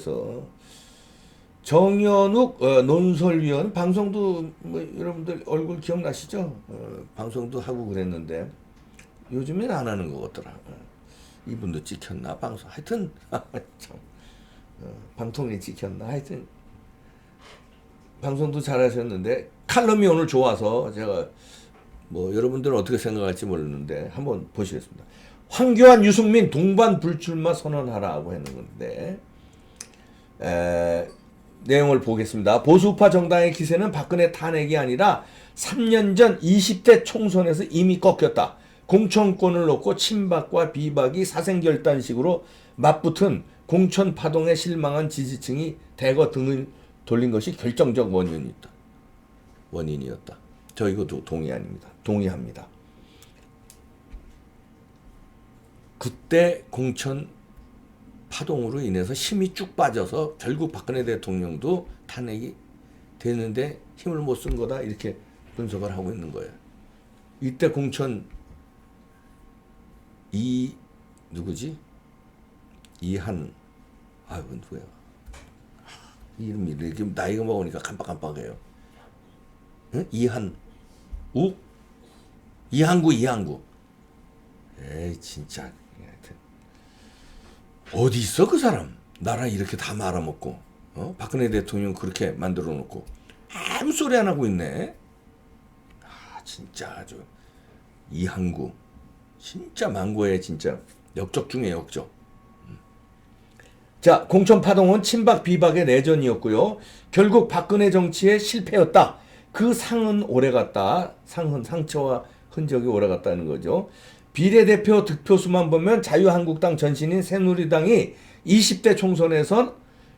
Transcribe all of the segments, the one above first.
그래서 정연욱 논설위원 방송도 뭐 여러분들 얼굴 기억나시죠? 방송도 하고 그랬는데 요즘엔 안 하는 것 같더라. 이분도 찍혔나 방송 하여튼 참 방통위 찍혔나 하여튼 방송도 잘하셨는데 칼럼이 오늘 좋아서 제가 뭐 여러분들은 어떻게 생각할지 모르는데 한번 보시겠습니다. 황교안, 유승민 동반 불출마 선언하라고 했는 건데 내용을 보겠습니다. 보수파 정당의 기세는 박근혜 탄핵이 아니라 3년 전 20대 총선에서 이미 꺾였다. 공천권을 놓고 친박과 비박이 사생결단식으로 맞붙은 공천 파동에 실망한 지지층이 대거 등을 돌린 것이 결정적 원인이었다. 저 이것도 동의합니다. 그때 공천 파동으로 인해서 힘이 쭉 빠져서 결국 박근혜 대통령도 탄핵이 되는데 힘을 못 쓴 거다 이렇게 분석을 하고 있는 거예요. 이때 공천 누구지? 이한 누구야? 이름이 이렇게 나이가 먹으니까 깜빡깜빡해요. 응? 이한구. 에이 진짜. 어디 있어 그 사람? 나라 이렇게 다 말아먹고 박근혜 대통령 그렇게 만들어 놓고 아무 소리 안 하고 있네. 진짜 아주 이한구 진짜 망고에 진짜 역적 중에 역적. 자, 공천 파동은 친박 비박의 내전이었고요. 결국 박근혜 정치의 실패였다. 그 상은 오래갔다. 상처와 흔적이 오래갔다는 거죠. 비례대표 득표수만 보면 자유한국당 전신인 새누리당이 20대 총선에선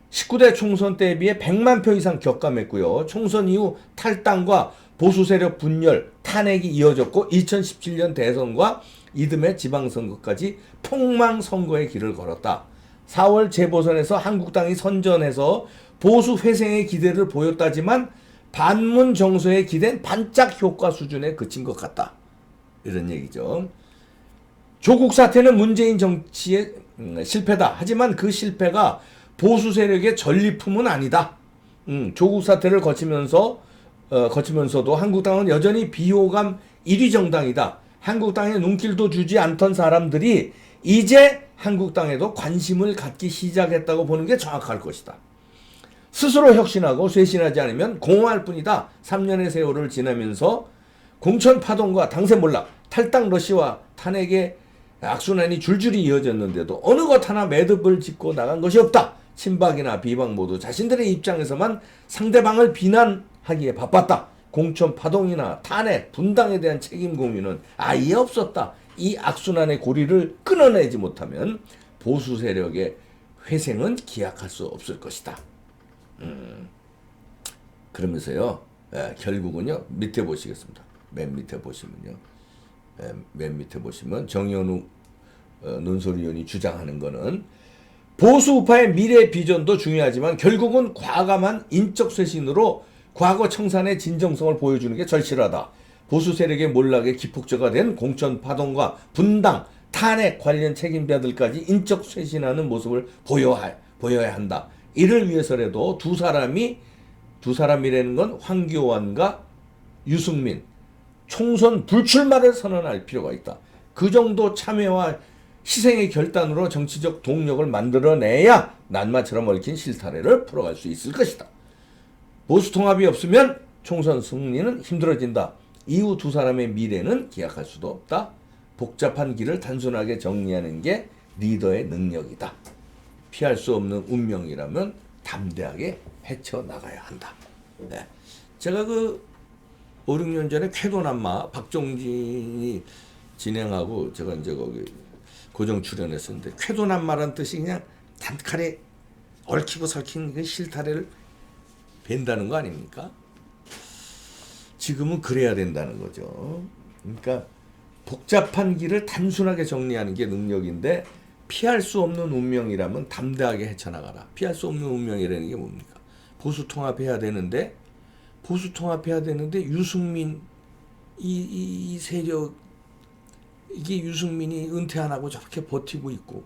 19대 총선 때에 비해 100만 표 이상 격감했고요. 총선 이후 탈당과 보수 세력 분열, 탄핵이 이어졌고 2017년 대선과 이듬해 지방선거까지 폭망선거의 길을 걸었다. 4월 재보선에서 한국당이 선전해서 보수 회생의 기대를 보였다지만 반문 정서에 기댄 반짝 효과 수준에 그친 것 같다. 이런 얘기죠. 조국 사태는 문재인 정치의 실패다. 하지만 그 실패가 보수 세력의 전리품은 아니다. 조국 사태를 거치면서도 한국당은 여전히 비호감 1위 정당이다. 한국당에 눈길도 주지 않던 사람들이 이제 한국당에도 관심을 갖기 시작했다고 보는 게 정확할 것이다. 스스로 혁신하고 쇄신하지 않으면 공허할 뿐이다. 3년의 세월을 지나면서 공천 파동과 당세 몰락, 탈당 러시와 탄핵의 악순환이 줄줄이 이어졌는데도 어느 것 하나 매듭을 짓고 나간 것이 없다. 친박이나 비박 모두 자신들의 입장에서만 상대방을 비난하기에 바빴다. 공천 파동이나 탄핵, 분당에 대한 책임 공유는 아예 없었다. 이 악순환의 고리를 끊어내지 못하면 보수 세력의 회생은 기약할 수 없을 것이다. 그러면서요, 결국은요, 밑에 보시겠습니다. 맨 밑에 보시면 정연욱 논설위원이 주장하는 거는 보수 우파의 미래 비전도 중요하지만 결국은 과감한 인적 쇄신으로 과거 청산의 진정성을 보여주는 게 절실하다. 보수 세력의 몰락에 기폭제가 된 공천 파동과 분당, 탄핵 관련 책임자들까지 인적 쇄신하는 모습을 보여야 한다. 이를 위해서라도 두 사람이라는 건 황교안과 유승민 총선 불출마를 선언할 필요가 있다. 그 정도 참여와 희생의 결단으로 정치적 동력을 만들어내야 낱마처럼 얽힌 실타래를 풀어갈 수 있을 것이다. 보수 통합이 없으면 총선 승리는 힘들어진다. 이후 두 사람의 미래는 기약할 수도 없다. 복잡한 길을 단순하게 정리하는 게 리더의 능력이다. 피할 수 없는 운명이라면 담대하게 헤쳐나가야 한다. 네. 제가 5, 6년 전에 쾌도남마 박종진이 진행하고 제가 이제 거기 고정 출연했었는데 쾌도남마란 뜻이 그냥 단칼에 얽히고 설킨 그 실타래를 벤다는 거 아닙니까? 지금은 그래야 된다는 거죠. 그러니까 복잡한 길을 단순하게 정리하는 게 능력인데 피할 수 없는 운명이라면 담대하게 헤쳐나가라. 피할 수 없는 운명이라는 게 뭡니까? 보수 통합해야 되는데 유승민 이 세력 이게 유승민이 은퇴 안 하고 저렇게 버티고 있고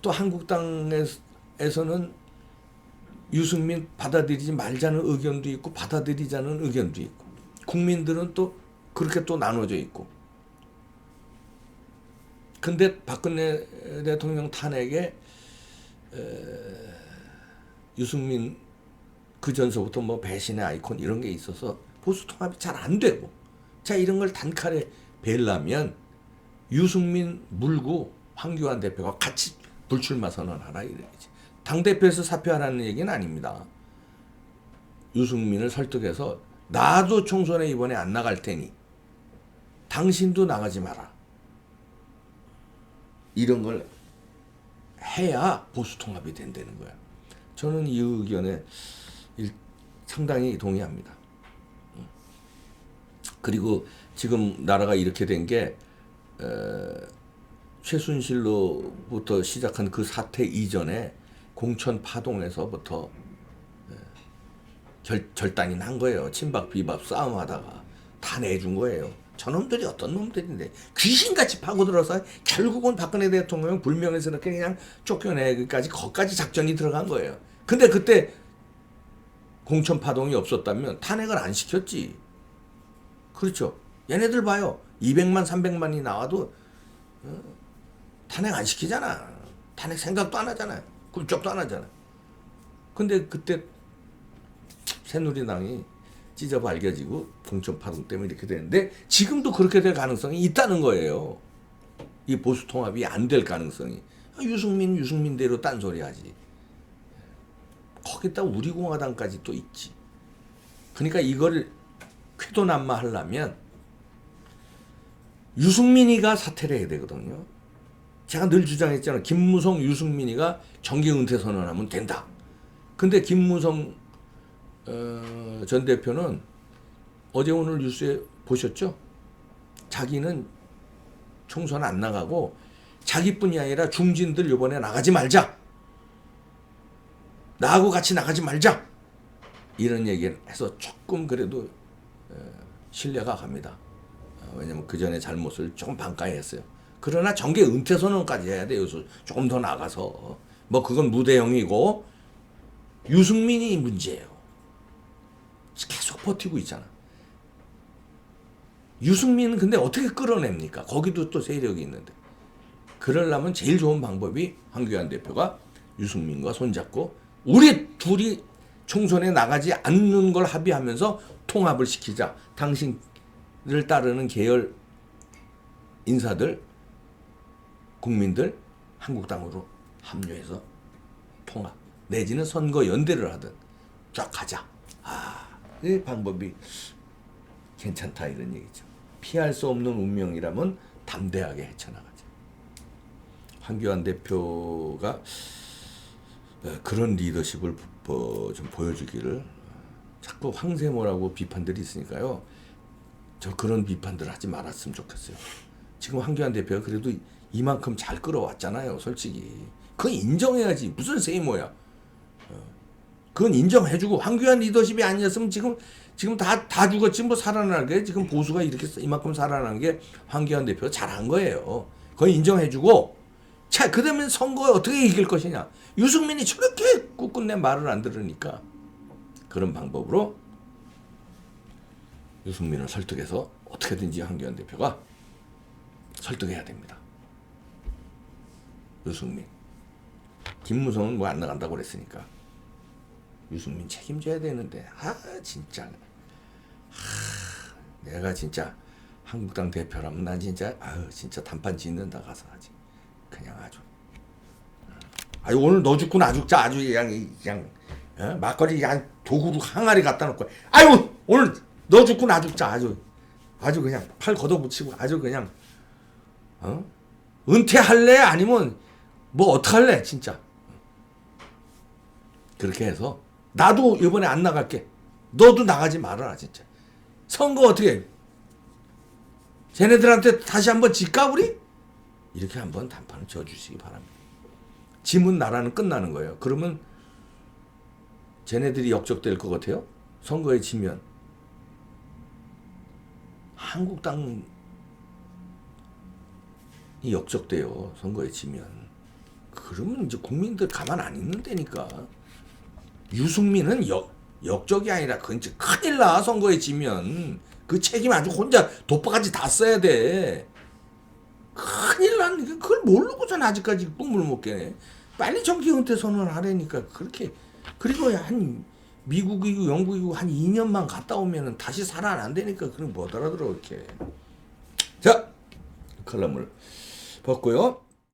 또 한국당에서는 유승민 받아들이지 말자는 의견도 있고 받아들이자는 의견도 있고 국민들은 또 그렇게 또 나눠져 있고. 근데 박근혜 대통령 탄핵에 유승민 그 전서부터 뭐 배신의 아이콘 이런 게 있어서 보수 통합이 잘 안 되고, 자 이런 걸 단칼에 벨라면 유승민 물고 황교안 대표가 같이 불출마 선언하라 이래야지. 당대표에서 사퇴하라는 얘기는 아닙니다. 유승민을 설득해서 나도 총선에 이번에 안 나갈 테니 당신도 나가지 마라. 이런 걸 해야 보수 통합이 된다는 거야. 저는 이 의견에 상당히 동의합니다. 그리고 지금 나라가 이렇게 된 게 최순실로부터 시작한 그 사태 이전에 공천 파동에서부터 결단이 난 거예요. 친박 비박 싸움하다가 다 내준 거예요. 저놈들이 어떤 놈들인데 귀신같이 파고들어서 결국은 박근혜 대통령 불명예스럽게 그냥 쫓겨내기까지 거기까지 작전이 들어간 거예요. 근데 그때 공천 파동이 없었다면 탄핵을 안 시켰지. 그렇죠. 얘네들 봐요. 200만 300만이 나와도 탄핵 안 시키잖아. 탄핵 생각도 안 하잖아요. 꿈쩍도 안 하잖아. 근데 그때 새누리당이 찢어 발겨지고 공천 파동 때문에 이렇게 되는데 지금도 그렇게 될 가능성이 있다는 거예요. 이 보수 통합이 안 될 가능성이. 유승민대로 딴소리 하지. 거기다 우리공화당까지 또 있지. 그러니까 이걸 쾌도난마하려면 유승민이가 사퇴를 해야 되거든요. 제가 늘 주장했잖아요. 김무성, 유승민이가 정계 은퇴 선언하면 된다. 근데 김무성 전 대표는 어제 오늘 뉴스에 보셨죠? 자기는 총선 안 나가고 자기뿐이 아니라 중진들 이번에 나가지 말자. 나하고 같이 나가지 말자. 이런 얘기를 해서 조금 그래도 신뢰가 갑니다. 왜냐면 그 전에 잘못을 조금 반가했어요. 그러나 정계 은퇴 선언까지 해야 돼요. 조금 더 나가서. 뭐 그건 무대형이고 유승민이 문제예요. 계속 버티고 있잖아. 유승민은 근데 어떻게 끌어냅니까? 거기도 또 세력이 있는데. 그러려면 제일 좋은 방법이 황교안 대표가 유승민과 손잡고 우리 둘이 총선에 나가지 않는 걸 합의하면서 통합을 시키자. 당신을 따르는 계열 인사들, 국민들 한국당으로 합류해서 통합 내지는 선거 연대를 하든 쫙 가자. 이 방법이 괜찮다 이런 얘기죠. 피할 수 없는 운명이라면 담대하게 헤쳐나가자. 황교안 대표가 그런 리더십을 좀 보여주기를. 자꾸 황세모라고 비판들이 있으니까요. 저 그런 비판들 하지 말았으면 좋겠어요. 지금 황교안 대표가 그래도 이만큼 잘 끌어왔잖아요. 솔직히. 그건 인정해야지. 무슨 세모야. 그건 인정해주고 황교안 리더십이 아니었으면 지금 다 죽었지 뭐 살아난 게 지금 보수가 이렇게 이만큼 살아난 게 황교안 대표가 잘한 거예요. 그건 인정해주고 자 그다음에 선거에 어떻게 이길 것이냐. 유승민이 저렇게 꿋꿋내 말을 안 들으니까 그런 방법으로 유승민을 설득해서 어떻게든지 황교안 대표가 설득해야 됩니다. 유승민. 김무성은 뭐 안 나간다고 그랬으니까 유승민 책임져야 되는데 진짜 내가 진짜 한국당 대표라면 난 진짜 진짜 단판 짓는다 가서 하지. 그냥 아주 오늘 너 죽고 나 죽자 아주 그냥 막걸리 그냥 도구로 항아리 갖다 놓고 오늘 너 죽고 나 죽자 아주 그냥 팔 걷어붙이고 아주 그냥 은퇴할래 아니면 뭐 어떡할래 진짜. 그렇게 해서 나도 이번에 안 나갈게. 너도 나가지 말아라 진짜. 선거 어떻게 해? 쟤네들한테 다시 한번 질까 우리? 이렇게 한번 단판을 져주시기 바랍니다. 지문 나라는 끝나는 거예요. 그러면 쟤네들이 역적될 것 같아요? 선거에 지면. 한국당이 역적돼요. 선거에 지면. 그러면 이제 국민들 가만 안 있는다니까. 유승민은 역적이 아니라 그건 진짜 큰일 나. 선거에 지면 그 책임 아주 혼자 독박까지 다 써야 돼. 큰일 나니까 그걸 모르고선 아직까지 똥물 못 깨네. 빨리 정기 은퇴 선언을 하라니까 그렇게. 그리고 한 미국이고 영국이고 한 2년만 갔다 오면은 다시 살아난다니까. 그럼 못 알아들어 이렇게. 자, 칼럼을 벗고요.